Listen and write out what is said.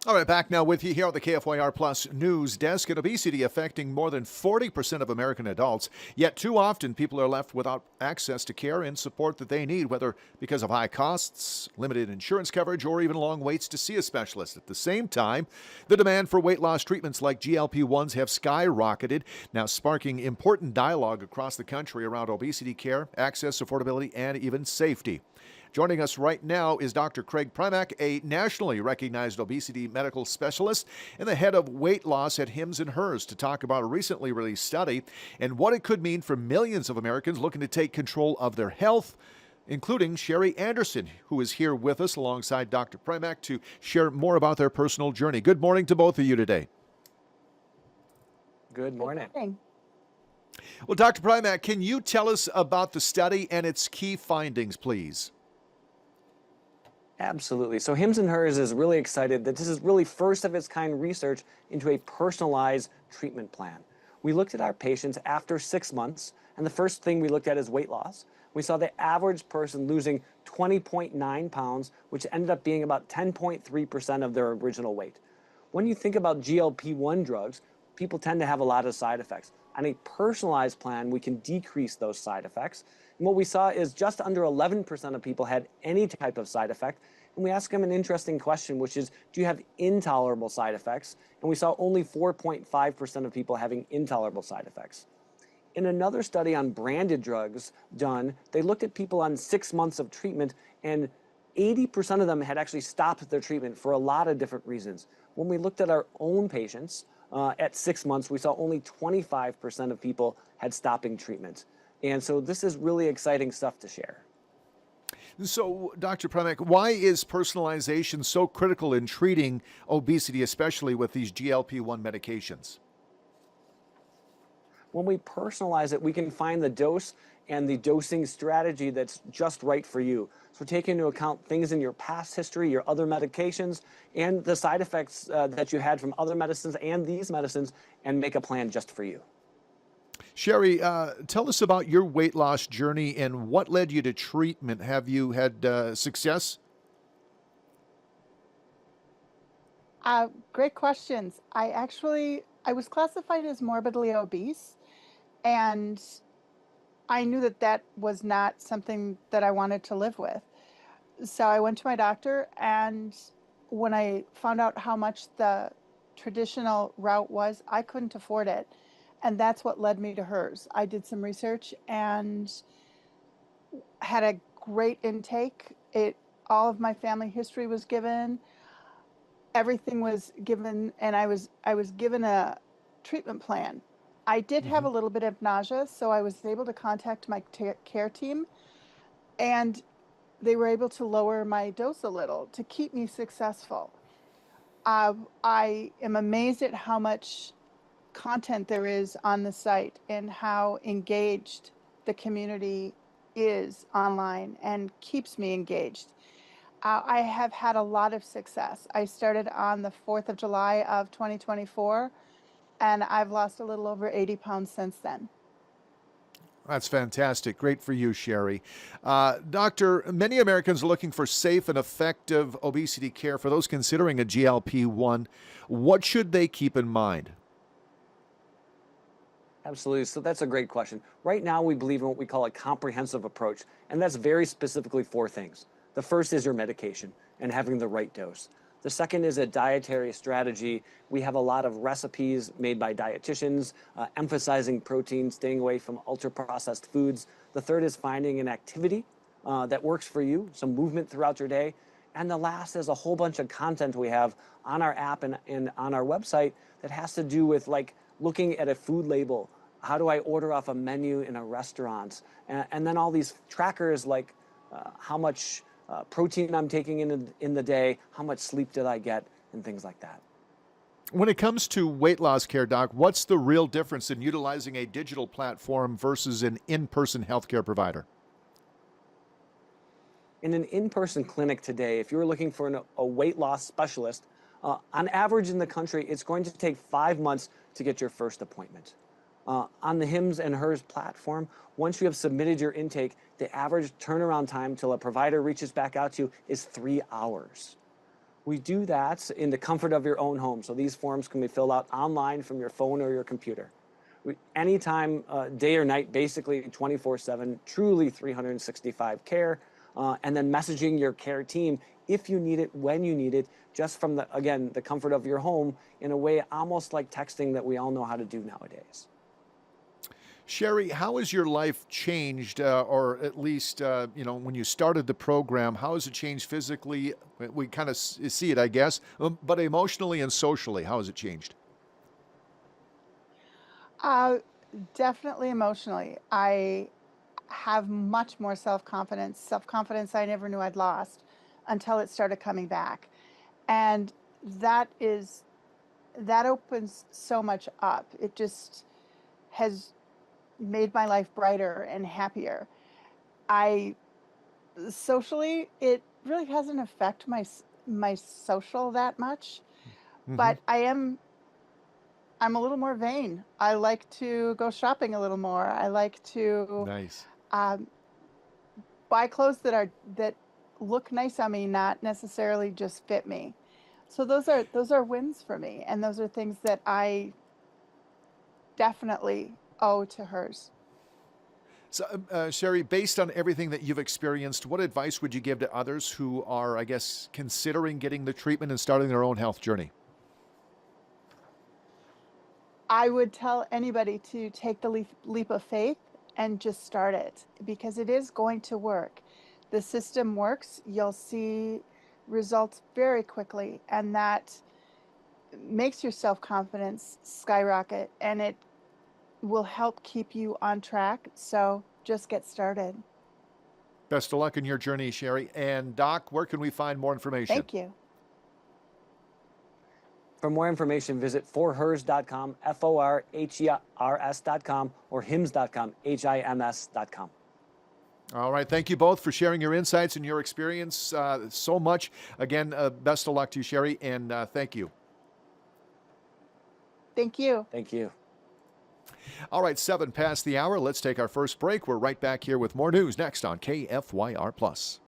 All right, back now with you here on the KFYR Plus News Desk. And obesity affecting more than 40% of American adults. Yet too often people are left without access to care and support that they need, whether because of high costs, limited insurance coverage, or even long waits to see a specialist. At the same time, the demand for weight loss treatments like GLP-1s have skyrocketed, now sparking important dialogue across the country around obesity care, access, affordability, and even safety. Joining us right now is Dr. Craig Primack, a nationally recognized obesity medical specialist and the head of weight loss at Hims and Hers, to talk about a recently released study and what it could mean for millions of Americans looking to take control of their health, including Sherry Anderson, who is here with us alongside Dr. Primack to share more about their personal journey. Good morning to both of you today. Good morning. Good morning. Well, Dr. Primack, can you tell us about the study and its key findings, please? Absolutely. So Hims and Hers is really excited that this is really first of its kind research into a personalized treatment plan. We looked at our patients after 6 months, and the first thing we looked at is weight loss. We saw the average person losing 20.9 pounds, which ended up being about 10.3% of their original weight. When you think about GLP-1 drugs, people tend to have a lot of side effects. On a personalized plan, we can decrease those side effects. And what we saw is just under 11% of people had any type of side effect. And we asked them an interesting question, which is, do you have intolerable side effects? And we saw only 4.5% of people having intolerable side effects. In another study on branded drugs done, they looked at people on 6 months of treatment, and 80% of them had actually stopped their treatment for a lot of different reasons. When we looked at our own patients, at 6 months, we saw only 25% of people had stopping treatment. And so this is really exciting stuff to share. So, Dr. Primack, why is personalization so critical in treating obesity, especially with these GLP-1 medications? When we personalize it, we can find the dose and the dosing strategy that's just right for you. So taking into account things in your past history, your other medications, and the side effects that you had from other medicines and these medicines, and make a plan just for you. Sherry, tell us about your weight loss journey and what led you to treatment. Have you had success? Great questions. I was classified as morbidly obese, and I knew that that was not something that I wanted to live with. So I went to my doctor, and when I found out how much the traditional route was, I couldn't afford it. And that's what led me to hers. I did some research and had a great intake. All of my family history was given, everything was given, and I was given a treatment plan. I did have a little bit of nausea, so I was able to contact my care team, and they were able to lower my dose a little to keep me successful. I am amazed at how much content there is on the site and how engaged the community is online and keeps me engaged. I have had a lot of success. I started on the 4th of July of 2024, and I've lost a little over 80 pounds since then. That's fantastic. Great for you, Sherry. Doctor, many Americans are looking for safe and effective obesity care. For those considering a GLP-1, what should they keep in mind? Absolutely. So that's a great question. Right now, we believe in what we call a comprehensive approach, and that's very specifically 4 things. The first is your medication and having the right dose. The second is a dietary strategy. We have a lot of recipes made by dietitians, emphasizing protein, staying away from ultra-processed foods. The third is finding an activity that works for you, some movement throughout your day. And the last is a whole bunch of content we have on our app and on our website that has to do with, like, looking at a food label. How do I order off a menu in a restaurant? And then all these trackers, like how much protein I'm taking in the day, how much sleep did I get, and things like that. When it comes to weight loss care, Doc, what's the real difference in utilizing a digital platform versus an in-person healthcare provider? In an in-person clinic today, if you're looking for a weight loss specialist, on average in the country, it's going to take 5 months to get your first appointment. On the Hims and Hers platform, once you have submitted your intake, the average turnaround time till a provider reaches back out to you is 3 hours. We do that in the comfort of your own home. So these forms can be filled out online from your phone or your computer. Anytime, day or night, basically 24/7, truly 365 care, and then messaging your care team if you need it, when you need it, just from the comfort of your home, in a way almost like texting that we all know how to do nowadays. Sherry, how has your life changed, or at least, when you started the program, how has it changed physically? We kind of see it, I guess, but emotionally and socially, how has it changed? Uh, Definitely emotionally. I have much more self-confidence, self-confidence I never knew I'd lost until it started coming back. And that is that opens so much up. It just has made my life brighter and happier. I Socially, it really hasn't affected my social that much, Hmm. but I'm a little more vain. I like to go shopping a little more. I like to Nice. um, buy clothes that look nice on me, not necessarily just fit me. So those are wins for me, and those are things that I definitely owe to hers. So, Sherry, based on everything that you've experienced, what advice would you give to others who are, I guess, considering getting the treatment and starting their own health journey? I would tell anybody to take the leap of faith and just start it because it is going to work. The system works. You'll see results very quickly, and that makes your self confidence skyrocket, and it will help keep you on track. So just get started. Best of luck in your journey, Sherry. And Doc, where can we find more information? Thank you. For more information, visit forhers.com, FORHERS.com, or HIMS.com, HIMS.com. All right. Thank you both for sharing your insights and your experience so much. Again, best of luck to you, Sherry, and thank you. Thank you. Thank you. All right, 7 past the hour. Let's take our first break. We're right back here with more news next on KFYR Plus.